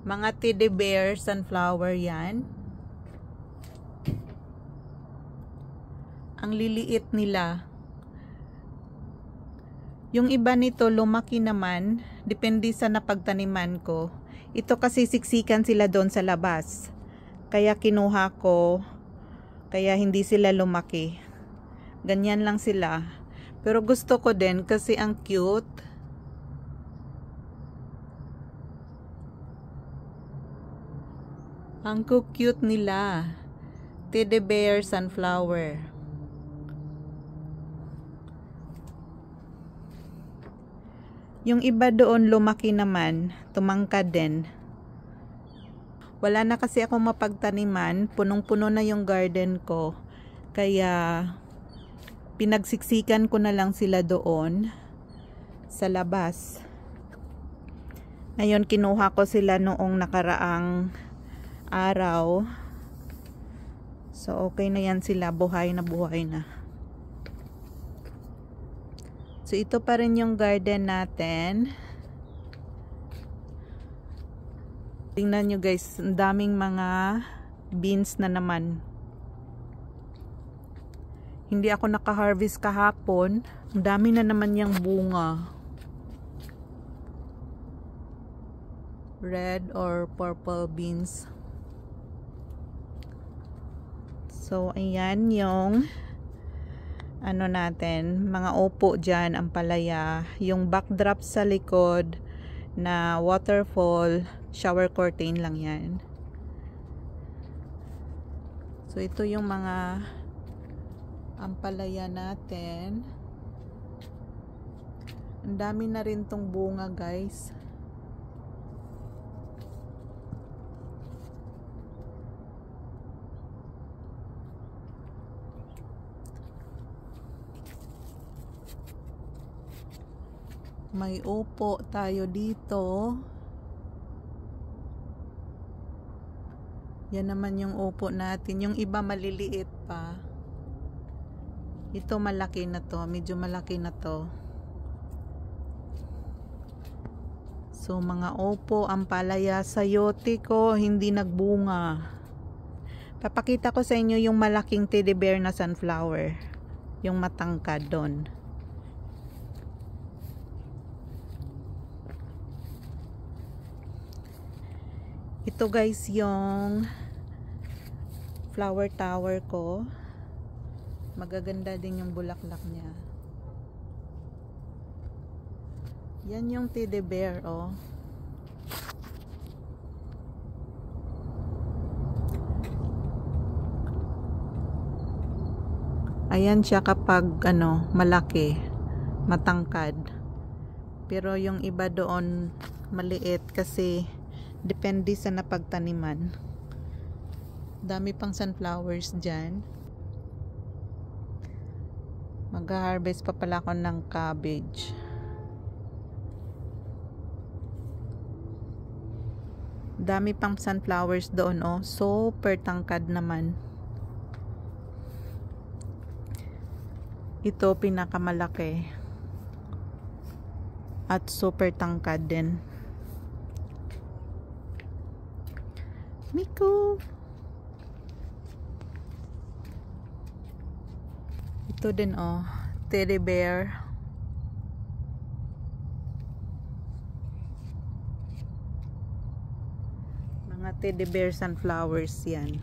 Mga teddy bear sunflower yan. Ang liliit nila. Yung iba nito lumaki naman. Depende sa napagtaniman ko. Ito kasi siksikan sila doon sa labas. Kaya kinuha ko. Kaya hindi sila lumaki. Ganyan lang sila. Pero gusto ko din kasi ang cute. Ang cute nila. Teddy bear sunflower. Yung iba doon lumaki naman. Tumangkad din. Wala na kasi akong mapagtaniman. Punong-puno na yung garden ko. Kaya pinagsiksikan ko na lang sila doon sa labas. Ngayon kinuha ko sila noong nakaraang araw. So okay na yan sila. Buhay na buhay na. So ito pa rin yung garden natin. Tingnan nyo guys, ang daming mga beans na naman. Hindi ako naka-harvest kahapon. Ang dami na naman yung bunga. Red or purple beans. So ayan yung ano natin, mga upo dyan, ang palaya, yung backdrop sa likod na waterfall, shower curtain lang yan. So ito yung mga ampalaya natin. Ang dami na rin tong bunga guys. May upo tayo dito. Yan naman yung upo natin. Yung iba maliliit pa. Ito malaki na to. Medyo malaki na to. So mga upo, ampalaya, sayote ko hindi nagbunga. Papakita ko sa inyo yung malaking teddy bear na sunflower. Yung matangkad doon. Ito guys yung flower tower ko. Magaganda din yung bulaklak niya. Yan yung teddy bear oh. Ayan siya kapag ano, malaki, matangkad. Pero yung iba doon maliit kasi depende sa napagtaniman. Dami pang sunflowers dyan. Mag-harvest pa pala ako ng cabbage. Dami pang sunflowers doon oh. Super tangkad naman. Ito pinakamalaki. At super tangkad din. Miko. Ito din oh, teddy bear. Mga teddy bear sunflowers yan.